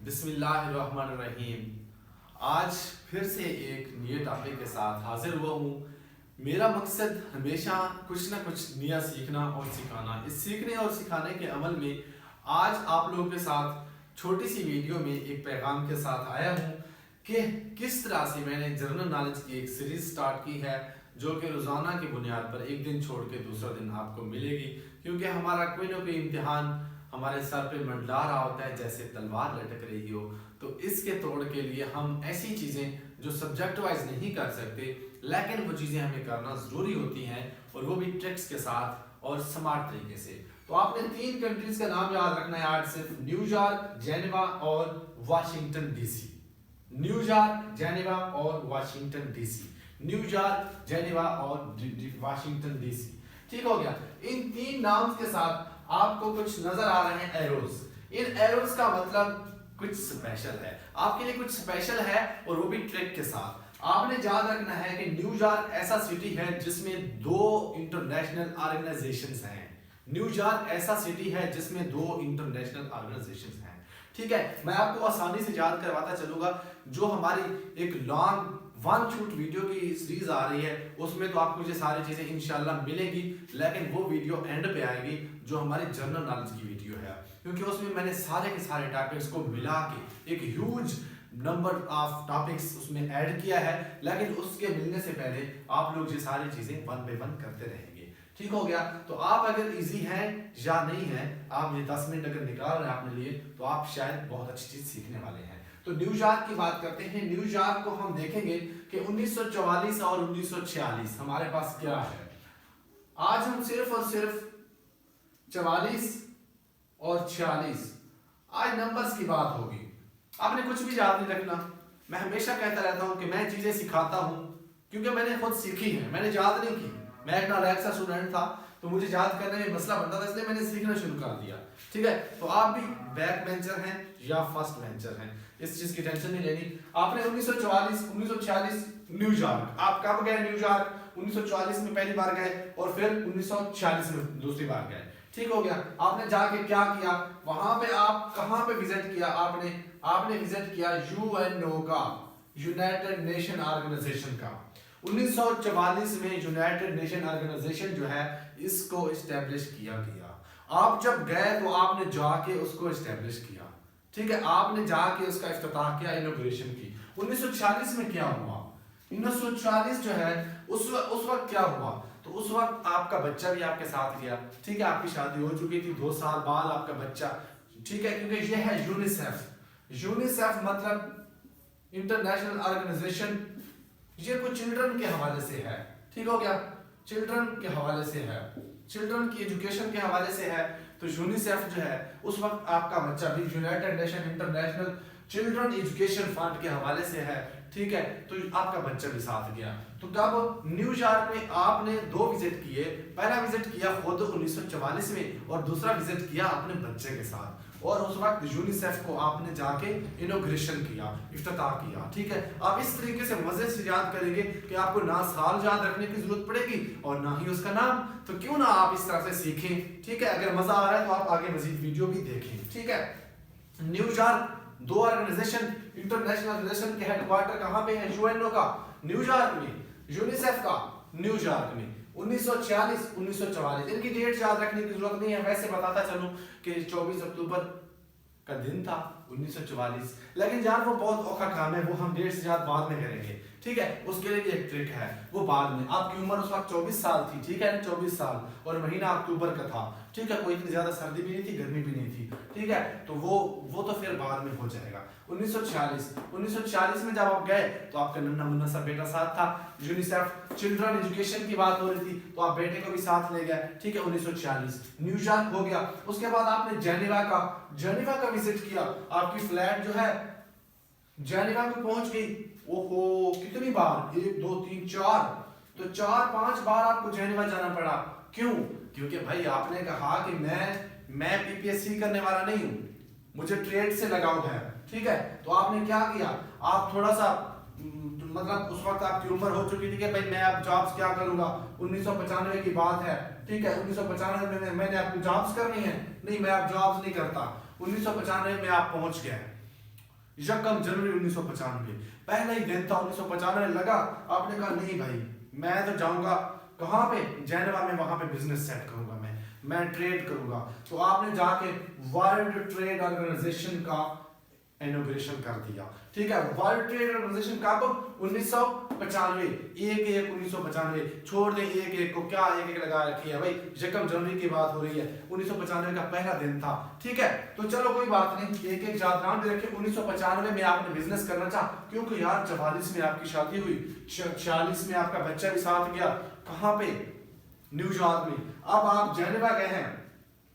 बिस्मिल्लाहिर्रहमानिर्रहीम। आज फिर से एक नए टॉपिक के साथ हाजिर हुआ हूँ। मेरा मकसद हमेशा कुछ ना कुछ नया सीखना और सिखाना। इस सीखने और सिखाने के अमल में आज आप लोगों के साथ छोटी सी वीडियो में एक पैगाम के साथ आया हूँ कि किस तरह से मैंने जनरल नॉलेज की एक सीरीज स्टार्ट की है, जो कि रोज़ाना की बुनियाद पर एक दिन छोड़ के दूसरा दिन आपको मिलेगी, क्योंकि हमारा कोई ना कोई इम्तिहान हमारे सर पे मंडला रहा होता है जैसे तलवार लटक रही हो। तो इसके तोड़ के लिए हम ऐसी चीज़ें जो सब्जेक्ट वाइज नहीं कर सकते, लेकिन वो चीज़ें हमें करना ज़रूरी होती हैं, और वो भी ट्रिक्स के साथ और स्मार्ट तरीके से। तो आपने 3 कंट्रीज का नाम याद रखना है आज सिर्फ, न्यूयॉर्क, जेनेवा और वाशिंगटन डीसी। न्यूयॉर्क, जेनेवा और वाशिंगटन डीसी। न्यूयॉर्क, जेनेवा और वाशिंगटन डीसी। ठीक हो गया। इन 3 नाम के साथ आपको कुछ नजर आ रहे हैं एरोज। इन एरोज का मतलब कुछ स्पेशल है, आपके लिए कुछ स्पेशल है, और वो भी ट्रिक के साथ। आपने याद रखना है कि न्यूयॉर्क ऐसा सिटी है जिसमें 2 इंटरनेशनल ऑर्गेनाइजेशंस हैं। न्यूयॉर्क ऐसा सिटी है जिसमें 2 इंटरनेशनल ऑर्गेनाइजेशंस हैं। ठीक है, मैं आपको आसानी से याद करवाता चलूंगा। जो हमारी एक लॉन्ग 1 शूट वीडियो की सीरीज आ रही है, उसमें तो आपको ये सारी चीजें इंशाल्लाह मिलेगी, लेकिन वो वीडियो एंड पे आएगी जो हमारी जनरल नॉलेज की वीडियो है, क्योंकि उसमें मैंने सारे के सारे टॉपिक्स को मिला के एक ह्यूज नंबर ऑफ टॉपिक्स उसमें ऐड किया है। लेकिन उसके मिलने से पहले आप लोग ये सारी चीजें 1 बाय 1 करते रहेंगे। ठीक हो गया। तो आप अगर इजी हैं या नहीं हैं, आप ये 10 मिनट अगर निकाल रहे हैं अपने लिए, तो आप शायद बहुत अच्छी चीज सीखने वाले हैं। तो न्यूयॉर्क की बात करते हैं। न्यूयॉर्क को हम देखेंगे कि 1944 और 1946 हमारे पास क्या है। आज हम सिर्फ और सिर्फ 44 और 46 आज नंबर्स की बात होगी। आपने कुछ भी याद नहीं रखना। मैं हमेशा कहता रहता हूं कि मैं चीजें सिखाता हूं क्योंकि मैंने खुद सीखी है, मैंने याद नहीं की। मैं एक नालायक सा स्टूडेंट था, तो मुझे याद करने में मसला बनता था, इसलिए मैंने सीखना शुरू कर दिया। ठीक है, तो आप भी बैक बेंचर हैं या फर्स्ट बेंचर हैं, इस चीज की टेंशन नहीं लेनी। आपने 1944 1946 न्यूयॉर्क, आप कब गए न्यूयॉर्क? 1944 में पहली बार गए और फिर 1946 में दूसरी बार गए। ठीक हो गया। आपने जाके क्या किया वहां पे? आप कहां पे विजिट किया? आपने विजिट किया यूएनओ का, यूनाइटेड नेशन ऑर्गेनाइजेशन का। 1944 में यूनाइटेड नेशन ऑर्गेनाइजेशन जो है, इसको एस्टेब्लिश किया गया। आप जब गए तो आपने जाके उसको एस्टेब्लिश किया। ठीक है, आपने जाके उसका इफ्तिताह किया, इनॉग्रेशन की। 1946 में क्या हुआ? 1940 जो है उस वक्त क्या हुआ? तो उस वक्त आपका बच्चा भी आपके साथ गया। ठीक है, आपकी शादी हो चुकी थी, 2 साल बाद आपका बच्चा। ठीक है, क्योंकि ये है यूनिसेफ। यूनिसेफ मतलब इंटरनेशनल ऑर्गेनाइजेशन, ये कुछ चिल्ड्रन के हवाले से है। ठीक हो गया, चिल्ड्रन के हवाले से है, चिल्ड्रन की एजुकेशन के हवाले से है। तो यूनिसेफ जो है उस वक्त आपका बच्चा भी United nation international children education fund के हवाले से है। ठीक है, तो आपका बच्चा भी साथ गया। तो तब न्यूयॉर्क में आपने 2 विजिट किए। पहला विजिट किया खुद 1944 में, और दूसरा विजिट किया अपने बच्चे के साथ। और उस वक्त यूनिसेफ को आपने जाके इनॉग्रेशन किया, इफ्तिताह किया। ठीक है, आप इस तरीके से मजे से याद करेंगे कि आपको ना साल याद रखने की जरूरत पड़ेगी और ना ही उसका नाम। तो क्यों ना आप इस तरह से सीखें। ठीक है, अगर मजा आ रहा है तो आप आगे मजीद वीडियो भी देखें। ठीक है, न्यूयॉर्क 2 ऑर्गेनाइजेशन, इंटरनेशनल ऑर्गेनाइजेशन के हेडक्वार्टर कहां पे है? यूएनओ का न्यूयॉर्क में, यूनिसेफ का न्यूयॉर्क में। 1946 1944 इनकी डेट याद रखने की जरूरत नहीं है। वैसे बताता चलूं कि 24 अक्टूबर का दिन था 1944, लेकिन यार वो बहुत औखा काम है, वो हम डेट से याद बाद में करेंगे। ठीक है, उसके लिए भी एक ट्रिक है, वो बाद में। आपकी उम्र उस वक्त 24 साल थी। ठीक है, 24 साल, और महीना अक्टूबर का था। ठीक है, कोई इतनी ज्यादा सर्दी भी नहीं थी, गर्मी भी नहीं थी। ठीक है, तो वो तो फिर बाद में हो जाएगा। 1946 में जब आप गए तो आपका नन्ना मुन्ना सा बेटा साथ था। यूनिसेफ चिल्ड्रन एजुकेशन की बात हो रही थी, तो आप बेटे को भी साथ ले गए। ठीक है, 1946 न्यूयॉर्क हो गया। उसके बाद आपने जेनेवा का विजिट किया। आपकी फ्लाइट जो है जेनेवा में पहुंच गई। ओहो, कितनी बार? 1 2 3 4, तो 4-5 बार आपको जेनेवा जाना पड़ा। क्यों? क्योंकि भाई आपने कहा कि मैं पीपीएससी करने वाला नहीं हूं, मुझे ट्रेड से लगाव है। ठीक है, तो आपने क्या किया? आप थोड़ा सा मतलब उस वक्त आपकी उम्र हो चुकी थी कि भाई मैं अब जॉब्स क्या करूंगा। 1995 की बात है। ठीक है, 1995 में मैंने अपनी जॉब्स करनी है, नहीं मैं अब जॉब्स नहीं करता। 1995 में आप पहुंच गए। यकम जनवरी 1995, पहला ही दिन था 1995। लगा, आपने कहा नहीं भाई मैं तो जाऊंगा कहाँ पे, जेनेवा में, वहां पे बिजनेस सेट करूंगा, मैं ट्रेड करूंगा। तो आपने जाके वर्ल्ड ट्रेड ऑर्गेनाइजेशन का इनॉग्रेशन कर दिया। ठीक है, वर्ल्ड ट्रेड ऑर्गेनाइजेशन कब, 1995, 1/1/1995। छोड़ दे 1/1 को, क्या 1/1 लगा रखी है भाई, यकम जनवरी की बात हो रही है, 1995 का पहला दिन था। ठीक है, तो चलो कोई बात नहीं, 1/1 याद दे रखे। 1995 में आपने बिजनेस करना चाहा, क्योंकि यार 44 में आपकी शादी हुई, 46 में आपका बच्चा भी साथ गया, कहाँ पे, न्यूयॉर्क में। अब आप जेनेवा गए हैं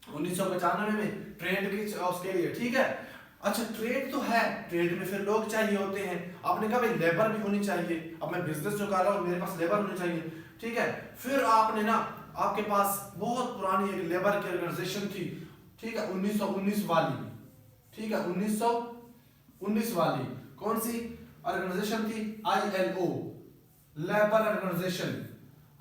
1995 में ट्रेड की उसके लिए। ठीक है, अच्छा ट्रेड तो है, ट्रेड में फिर लोग चाहिए होते हैं। आपने कहा भाई लेबर भी होनी चाहिए, अब मैं बिजनेस जो कर रहा हूँ मेरे पास लेबर होनी चाहिए। ठीक है, फिर आपने ना, आपके पास बहुत पुरानी एक लेबर की ऑर्गेनाइजेशन थी। ठीक है, 1919 वाली। ठीक है, 1919 वाली कौन सी ऑर्गेनाइजेशन थी, ILO, labour organisation,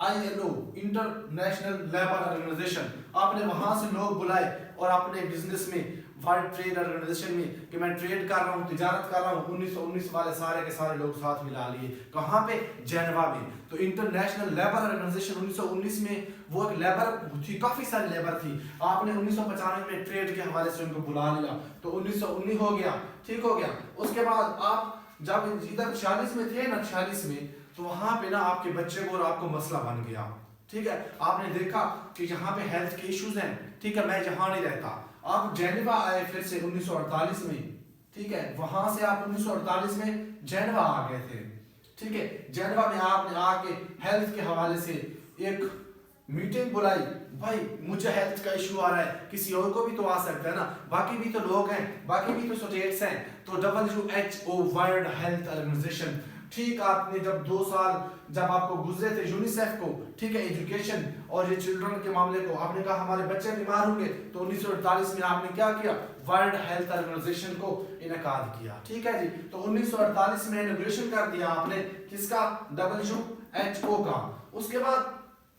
ILO, international labour organisation. आपने वहां से लोग बुलाए और अपने बिजनेस में, वर्ल्ड ट्रेड ऑर्गेनाइजेशन में, कि मैं ट्रेड कर रहा हूँ, तिजारत कर रहा हूँ, 1919 वाले सारे के सारे लोग साथ मिला लिए। कहाँ पे, जेनेवा में। तो इंटरनेशनल लेबर ऑर्गेनाइजेशन 1919 में वो एक लेबर थी, काफी सारी लेबर थी। आपने 1995 में ट्रेड के हवाले से उनको बुला लिया, तो 1919 हो गया। ठीक हो गया। उसके बाद आप जब इधर 46 में थे ना, 46 में, तो वहां पे ना आपके बच्चे को और आपको मसला बन गया। ठीक है, आपने देखा कि यहाँ पे हेल्थ के इश्यूज हैं। ठीक है, मैं यहाँ नहीं रहता, आप जेनेवा आए फिर से 1948 में। ठीक है, वहां से आप 1948 में जेनेवा आ गए थे। ठीक है, जेनेवा में आपने आके हेल्थ के हवाले से एक मीटिंग बुलाई, भाई मुझे हेल्थ का इशू आ रहा है, किसी और को भी तो आ सकता है ना, बाकी भी तो लोग हैं, बाकी भी तो स्टेट्स हैं। तो WHO वर्ल्ड हेल्थ ऑर्गेनाइजेशन। ठीक, आपने जब 2 साल जब आपको गुजरे थे यूनिसेफ को, ठीक है, एजुकेशन और ये चिल्ड्रन के मामले को, आपने कहा हमारे बच्चे बीमार होंगे, तो 1948 में आपने क्या किया, वर्ल्ड हेल्थ ऑर्गेनाइजेशन को इनेकाद किया। ठीक है जी, तो 1948 में इनॉग्रेशन कर दिया आपने, किसका, WHO का। उसके बाद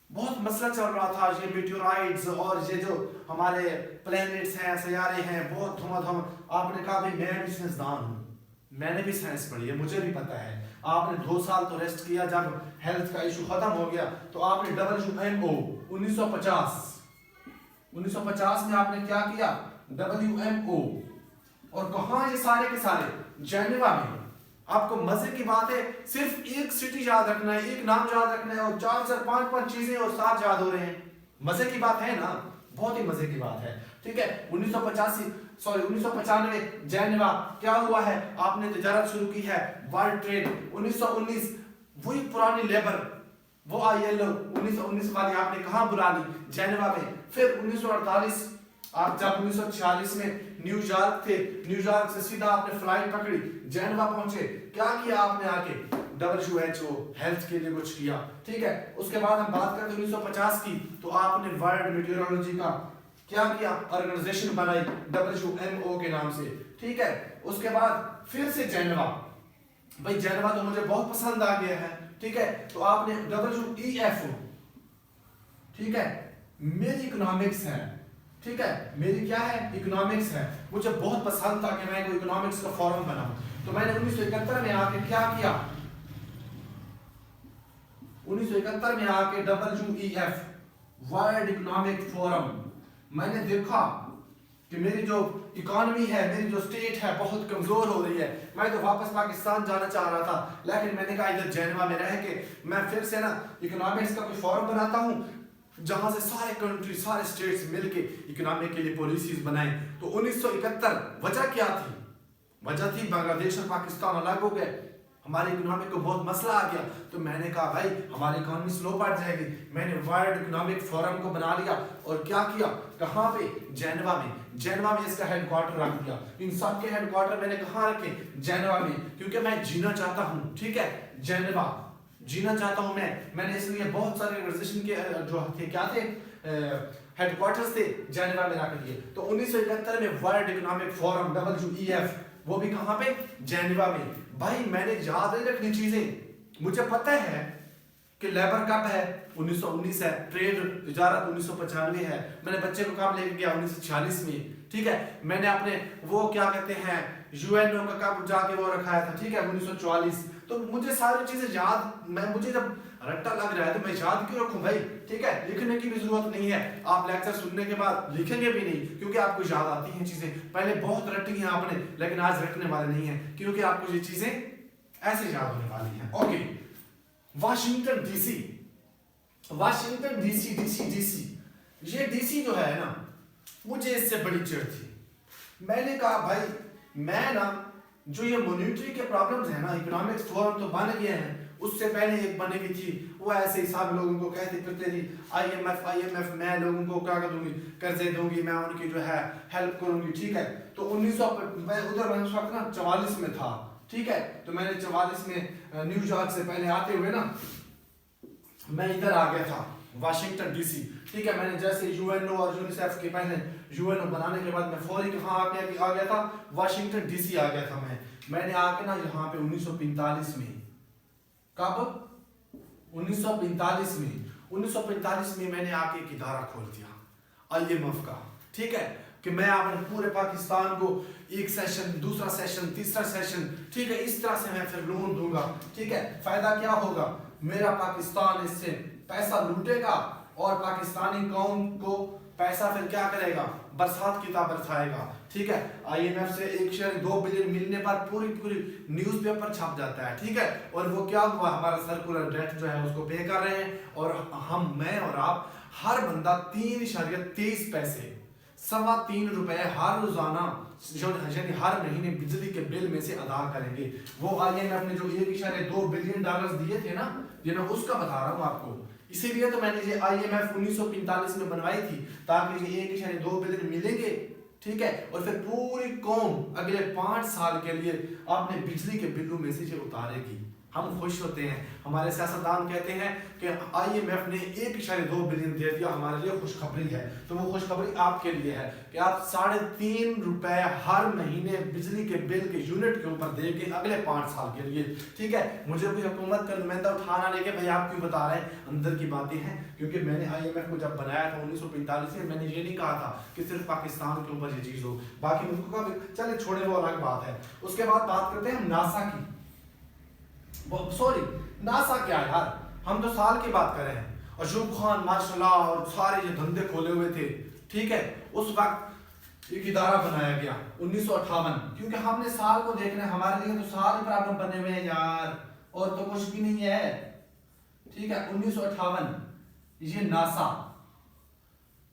बहुत मसला चल रहा था, ये मीटियोराइट्स और ये जो हमारे प्लैनेट्स हैं, सैयारे हैं, बहुत धुआं। आपने कहा भाई मैं भी साइंसदान हूँ, मैंने भी साइंस पढ़ी है, मुझे भी पता है। आपने 2 साल तो रेस्ट किया, जब हेल्थ का इशू खत्म हो गया तो आपने WMO 1950 में आपने क्या किया, WMO। और कहा ये सारे के सारे, जेनेवा में। आपको मजे की बात है, सिर्फ एक सिटी याद रखना है, एक नाम याद रखना है, और 4 5 चीजें और 7 याद हो रहे हैं। मजे की बात है ना, बहुत ही मजे की बात है। ठीक है, 1995 जेनेवा क्या हुआ है, आपने तिजारत शुरू की है, वर्ल्ड ट्रेड। 1919 वही पुरानी लेबर, वो ILO 1919 वाली आपने कहाँ बुला ली, जेनेवा में। फिर 1948 आप जब 1946 में न्यूयॉर्क थे, न्यूयॉर्क से सीधा आपने फ्लाइट पकड़ी, जेनेवा पहुंचे, क्या किया आपने आके, WHO हेल्थ के लिए कुछ किया। ठीक है, उसके बाद हम बात करते हैं 1950 की, तो आपने वर्ल्ड मीटियोरोलॉजी का क्या किया, ऑर्गेनाइजेशन बनाई WMO के नाम से। ठीक है, उसके बाद फिर से जेनेवा, भाई जेनेवा तो मुझे बहुत पसंद आ गया है। ठीक है, तो आपने WEF, ठीक है, मेरी इकोनॉमिक्स है, ठीक है, मेरी क्या है, इकोनॉमिक्स है, मुझे बहुत पसंद था कि मैं कोई इकोनॉमिक्स का फॉरम बनाऊं। तो मैंने 1971 में आके क्या किया, 1971 में आके WEF वर्ल्ड इकोनॉमिक फोरम, मैंने देखा कि मेरी जो इकोनॉमी है, मेरी जो स्टेट है, बहुत कमजोर हो रही है। मैं तो वापस पाकिस्तान जाना चाह रहा था, लेकिन मैंने कहा इधर जेनेवा में रह के मैं फिर से ना इकोनॉमिक्स का कोई फॉरम बनाता हूँ, जहां से सारे कंट्री, सारे स्टेट्स मिलके इकोनॉमिक के लिए पॉलिसीज बनाए। तो 1971 वजह क्या थी, वजह थी बांग्लादेश और पाकिस्तान अलग हो गए, हमारी इकोनॉमी को बहुत मसला आ गया। तो मैंने कहा भाई हमारी इकोनॉमी स्लो बढ़ जाएगी, मैंने वर्ल्ड इकोनॉमिक फोरम को बना लिया। और क्या किया, कहाँ पे, जेनेवा में। जेनेवा में इसका हेडक्वार्टर रख दिया। इन सब के हेडक्वार्टर मैंने कहाँ रखे, जेनेवा में, क्योंकि मैं जीना चाहता हूँ। ठीक है, जेनेवा जीना चाहता हूँ मैंने इसलिए बहुत सारे ऑर्गेनाइजेशन के जो थे, क्या थे, हेडक्वार्टर्स थे, जेनेवा में रख दिए। तो 1971 में वर्ल्ड इकोनॉमिक फोरम WEF, वो भी कहाँ पे, जेनेवा में। भाई मैंने याद नहीं रखनी चीजें, मुझे पता है कि लेबर कब है, 1919 है, ट्रेड तिजारत 1995 है, मैंने बच्चे को कब लेके गया, 1946 में। ठीक है, मैंने अपने वो क्या कहते हैं यूएनओ का कब जाके वो रखाया था, ठीक है 1944। तो मुझे सारी चीजें याद, मुझे जब रट्टा लग रहा है तो मैं याद क्यों रखूं भाई, ठीक है। लिखने की भी जरूरत नहीं है, आप लेक्चर सुनने के बाद लिखेंगे भी नहीं क्योंकि आपको याद आती हैं चीजें। पहले बहुत रटी हैं आपने, लेकिन आज रटने वाले नहीं है क्योंकि आपको ये चीजें ऐसे याद होने वाली हैं। Okay, Washington DC, Washington DC DC DC, ये डीसी जो है ना, मुझे इससे बड़ी चिढ़ थी। मैंने कहा भाई मैं ना, जो ये मॉनिटरी के प्रॉब्लम्स है ना, इकोनॉमिक्स फोरम तो बन गए हैं, उससे पहले एक बनी हुई थी, वो ऐसे ही सब लोगों को कहती फिरते थी IMF मैं लोगों को क्या कर दूंगी, कर्जे दूंगी, मैं उनकी जो है हेल्प करूंगी, ठीक है। तो 1900 मैं उधर उस वक्त ना 44 में था, ठीक है। तो मैंने 44 में न्यूयॉर्क से पहले आते हुए ना मैं इधर आ गया था वाशिंगटन डीसी, ठीक है। मैंने जैसे यूएनओ और यूनिसेफ के पहले यूएनओ बनाने के बाद मैं फौरी कहाँ आ गया था, वाशिंगटन डीसी आ गया था। मैंने आके ना यहाँ पे 1945 में, कब 1945 में मैंने आके एक इदारा खोल दिया IMF का, ठीक है, कि मैं अपने पूरे पाकिस्तान को एक सेशन, दूसरा सेशन, तीसरा सेशन, ठीक है, इस तरह से मैं फिर लोन दूंगा, ठीक है। फायदा क्या होगा, मेरा पाकिस्तान इससे पैसा लूटेगा और पाकिस्तानी कौम को पैसा फिर क्या करेगा, बरसात की तरह बरसाएगा, ठीक है। IMF से 1.2 बिलियन मिलने पर पूरी न्यूज़पेपर छप जाता है, ठीक है। और वो क्या हुआ, हमारा सर्कुलर डेट जो है उसको पे कर रहे हैं, और हम, मैं और आप, हर बंदा 3.23 पैसे, 3.25 रुपए हर रोजाना, यानी हर महीने बिजली के बिल में से अदा करेंगे। वो IMF ने जो 1.2 बिलियन डॉलर दिए थे ना, ये ना उसका बता रहा हूँ आपको। इसीलिए तो मैंने ये IMF 1945 में बनवाई थी, ताकि ये 1.2 बिलियन मिलेंगे, ठीक है। और फिर पूरी कौम अगले 5 साल के लिए अपने बिजली के बिलों में से ये उतारेगी। हम खुश होते हैं, हमारे सियासतदान कहते हैं कि IMF ने 1.2 बिलियन दे दिया, हमारे लिए खुशखबरी है। तो वो खुशखबरी आपके लिए है कि आप 3.5 रुपए हर महीने बिजली के बिल के यूनिट के ऊपर देंगे अगले 5 साल के लिए, ठीक है। मुझे कोई हुकूमत का नुमाइंदा उठाना लेके भाई आप क्यों बता रहे हैं, अंदर की बातें हैं। क्योंकि मैंने IMF को जब बनाया था 1945 में, मैंने ये नहीं कहा था कि सिर्फ पाकिस्तान के ऊपर ये चीज हो, बाकी मुल्कों का चले छोड़े, वो अलग बात है। उसके बाद बात करते हैं हम नासा की। सॉरी, नासा क्या है यार, हम तो साल की बात कर रहे हैं। अशोक खान माशाल्लाह और सारे ये धंधे खोले हुए थे, ठीक है। उस वक्त एक इदारा बनाया गया 1958, क्योंकि हमने साल को देखना है, हमारे लिए तो साल ही प्रॉब्लम बने हुए हैं यार, और तो कुछ भी नहीं है, ठीक है। 1958 ये नासा,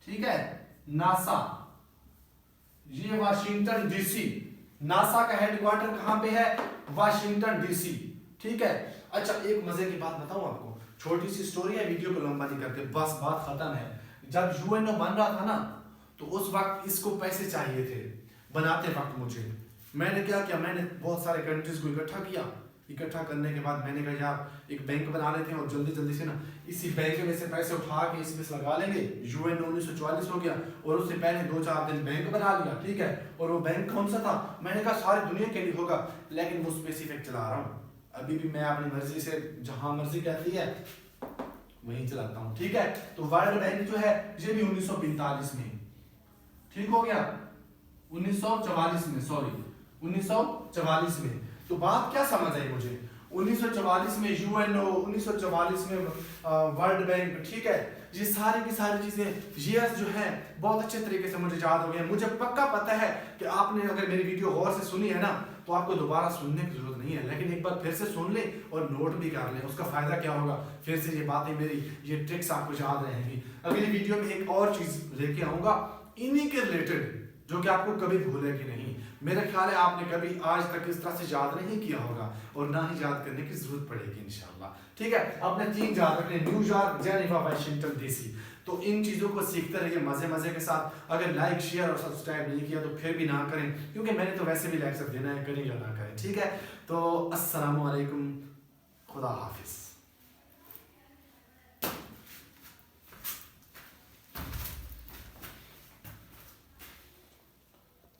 ठीक है, नासा, ये वाशिंगटन डीसी, नासा का हेडक्वार्टर कहां पे है, वाशिंगटन डीसी, ठीक है। अच्छा, एक मजे की बात बताऊं आपको, छोटी सी स्टोरी है, वीडियो को लंबा नहीं करते, बस बात खत्म है। जब यूएनओ बन रहा था ना, तो उस वक्त इसको पैसे चाहिए थे बनाते वक्त मुझे। मैंने क्या किया, मैंने बहुत सारे कंट्रीज को इकट्ठा किया। इकट्ठा करने के बाद मैंने कहा यार एक बैंक बना लेते हैं और जल्दी से ना इसी बैंक में से पैसे उठा के इसमें लगा लेंगे। यूएनओ 1944 हो गया और उससे पहले 2-4 दिन बैंक बना लिया, ठीक है। और वो बैंक कौन सा था, मैंने कहा सारी दुनिया के लिए होगा, लेकिन वो स्पेसिफिक चला रहा हूँ। अभी भी मैं अपनी मर्जी से जहां मर्जी कहती है वहीं चलाता हूं, ठीक है। तो वर्ल्ड बैंक जो है ये भी 1945 में, ठीक हो गया, 1944 में, सॉरी 1944 में। तो बात क्या समझ आई मुझे, 1944 में यूएनओ, 1944 में वर्ल्ड बैंक, ठीक है। ये सारी की सारी चीजें ये जो है बहुत अच्छे तरीके से मुझे याद हो गया। मुझे पक्का पता है कि आपने अगर मेरी वीडियो गौर से सुनी है ना, तो आपको दोबारा सुनने की जरूरत नहीं है, लेकिन एक बार फिर से सुन ले और नोट भी कर ले। उसका फायदा क्या होगा, फिर से ये बातें मेरी, ये ट्रिक्स आपको याद रहेंगी। अगली वीडियो में एक और चीज लेके आऊंगा इन्हीं के रिलेटेड, जो कि आपको कभी भूलेगी नहीं। मेरा ख्याल है आपने कभी आज तक इस तरह से याद नहीं किया होगा और ना ही याद करने की जरूरत पड़ेगी इंशाल्लाह, ठीक है। अपने 3 याद रखने, न्यूयॉर्क, जेनेवा, वाशिंगटन डीसी। तो इन चीज़ों को सीखते रहिए मजे के साथ। अगर लाइक, शेयर और सब्सक्राइब नहीं किया तो फिर भी ना करें, क्योंकि मैंने तो वैसे भी लेक्चर देना है, करें या ना करें, ठीक है। तो अस्सलाम वालेकुम, खुदा हाफिज।